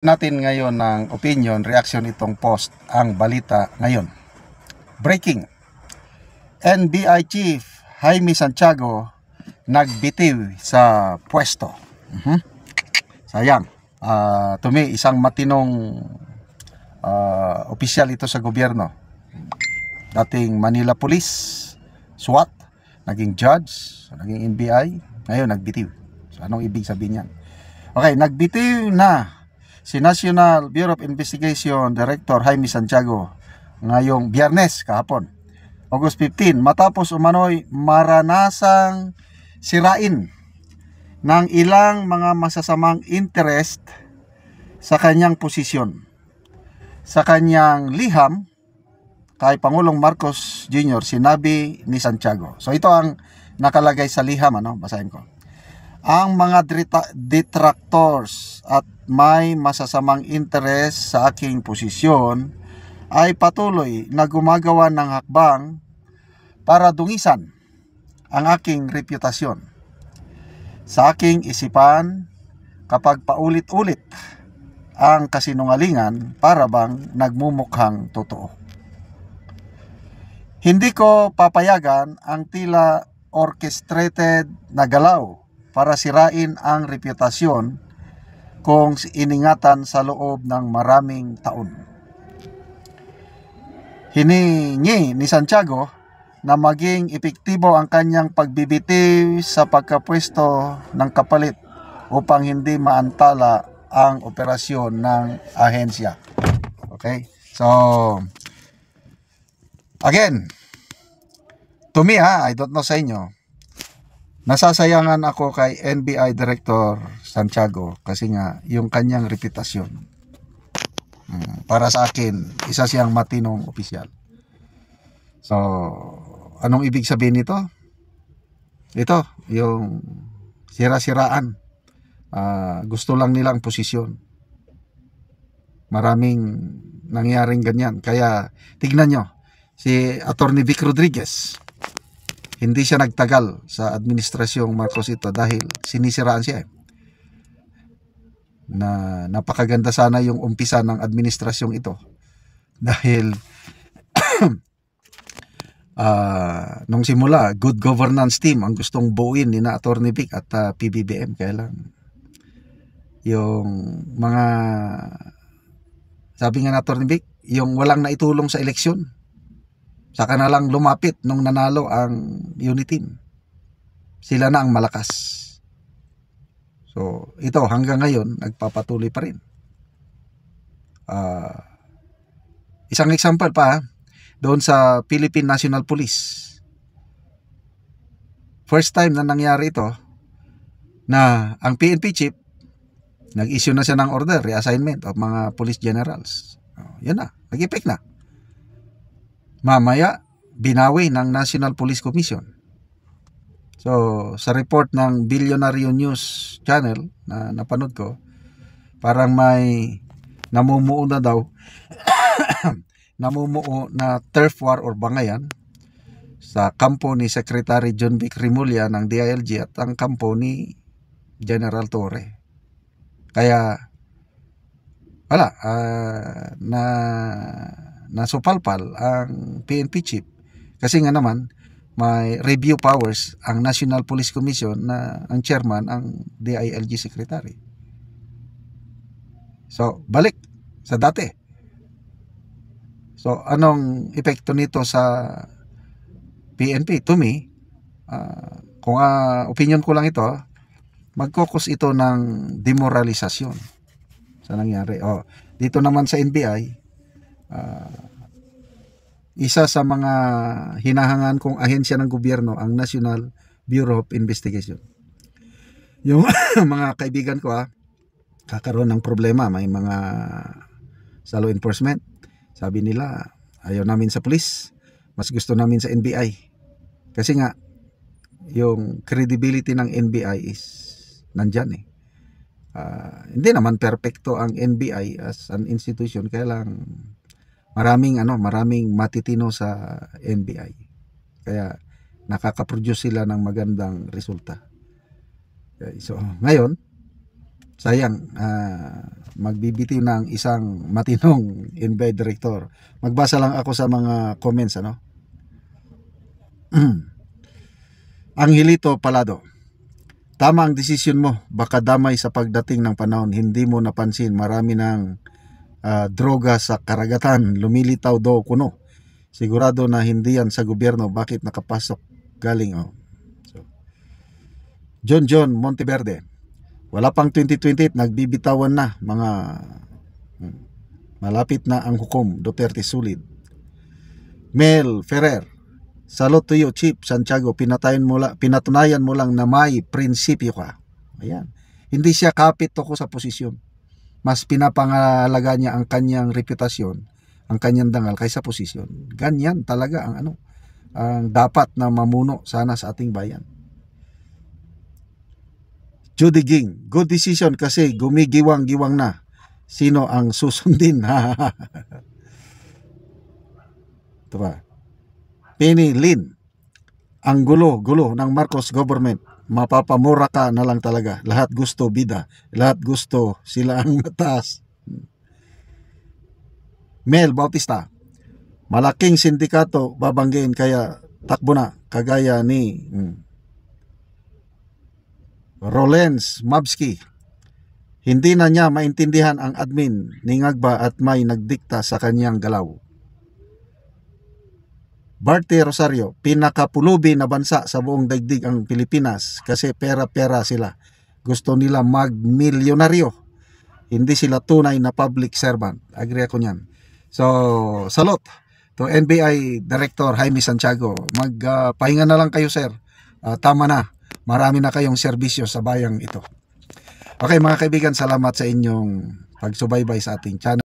Natin ngayon ng opinion, reaction itong post, ang balita ngayon. Breaking. NBI Chief Jaime Santiago nagbitiw sa pwesto. Sayang. To me, isang matinong opisyal ito sa gobyerno. Dating Manila Police, SWAT, naging judge, naging NBI, ngayon nagbitiw. So anong ibig sabihin yan? Okay, nagbitiw na si National Bureau of Investigation Director Jaime Santiago ngayong Biyernes kahapon, August 15, matapos umano'y maranasang sirain ng ilang mga masasamang interest sa kanyang posisyon. Sa kanyang liham kay Pangulong Marcos Jr., sinabi ni Santiago. So ito ang nakalagay sa liham, basahin ko. Ang mga detractors at may masasamang interes sa aking posisyon ay patuloy na gumagawa ng hakbang para dungisan ang aking reputasyon. Sa aking isipan, kapag paulit-ulit ang kasinungalingan, para bang nagmumukhang totoo. Hindi ko papayagan ang tila orchestrated na galaw para sirain ang reputasyon kung iningatan sa loob ng maraming taon. Hiningi ni Santiago na maging epektibo ang kanyang pagbibitiw sa pagkapwesto ng kapalit upang hindi maantala ang operasyon ng ahensya. Okay? So, again, to me I don't know sa inyo, nasasayangan ako kay NBI Director Santiago kasi nga yung kanyang reputasyon. Para sa akin, isa siyang matinong opisyal. So, anong ibig sabihin nito? Ito, yung sira-siraan. Gusto lang nilang posisyon. Maraming nangyaring ganyan. Kaya, tignan nyo, si Atty. Vic Rodriguez, hindi siya nagtagal sa administrasyong Marcos ito dahil sinisiraan siya. Na napakaganda sana yung umpisa ng administrasyong ito. Dahil nung simula, good governance team ang gustong buuin ni na Atty. Vic at PBBM. Kaya lang yung mga, sabi nga na Atty. Vic, yung walang naitulong sa eleksyon, saka na lang lumapit nung nanalo ang unit team. Sila na ang malakas. So, ito hanggang ngayon, nagpapatuloy pa rin. Isang example pa, doon sa Philippine National Police. First time na nangyari ito, na ang PNP chief, nag-issue na siya ng order, reassignment of mga police generals. Yan na, nag-effect na. Mamaya, binawi ng National Police Commission. So, sa report ng Billionaire News Channel na napanood ko, parang may namumuo na daw, namumuo na turf war or bangayan sa kampo ni Secretary John Vic Rimulya ng DILG at ang kampo ni General Torre. Kaya, wala, nasupalpal ang PNP chief kasi nga naman may review powers ang National Police Commission na ang chairman ang DILG secretary. So balik sa dati. So anong epekto nito sa PNP? To me, kung opinion ko lang ito, magkokos ito ng demoralisasyon sa nangyari. Dito naman sa NBI, isa sa mga hinahangan kong ahensya ng gobyerno ang National Bureau of Investigation. Yung mga kaibigan ko kakaroon ng problema, may mga sa law enforcement, sabi nila ayaw namin sa police, mas gusto namin sa NBI kasi nga yung credibility ng NBI is nandyan. Hindi naman perfecto ang NBI as an institution, kaya lang maraming matitino sa NBI. Kaya nakaka-produce sila ng magandang resulta. Okay, so ngayon, sayang, magbibitiw ng isang matinong NBI director. Magbasa lang ako sa mga comments, ano. Angelito Palado, tama ang desisyon mo, baka damay sa pagdating ng panahon. Hindi mo napansin, marami ng droga sa karagatan, lumilitaw daw kuno. Sigurado na hindi yan sa gobyerno, bakit nakapasok galing? So, John Monteverde, wala pang 2028, nagbibitawan na mga malapit na ang hukom, Duterte sulid. Mel Ferrer, salute to you, Chief Santiago, pinatunayan mo lang na may prinsipyo ka. Ayan. Hindi siya kapit ko sa posisyon. Mas pinapangalaga niya ang kanyang reputasyon, ang kanyang dangal kaysa posisyon. Ganyan talaga ang ang dapat na mamuno sana sa ating bayan. Judy Ging, good decision kasi gumigiwang-giwang na. Sino ang susundin? Ito ba? Penny Lin, ang gulo ng Marcos government, mapapamura ka na lang talaga. Lahat gusto bida, lahat gusto sila ang mataas. Mel Bautista, malaking sindikato babanggiin kaya takbo na, kagaya ni Rolens Mabski. Hindi na niya maintindihan ang admin ni Ngagba at may nagdikta sa kanyang galaw. Barte Rosario, pinakapulubi na bansa sa buong daigdig ang Pilipinas kasi pera-pera sila. Gusto nila magmilyonaryo. Hindi sila tunay na public servant. Agree ako niyan. So, salute to NBI Director Jaime Santiago. Magpahinga na lang kayo, sir. Tama na. Marami na kayong serbisyo sa bayang ito. Okay mga kaibigan, salamat sa inyong pagsubaybay sa ating channel.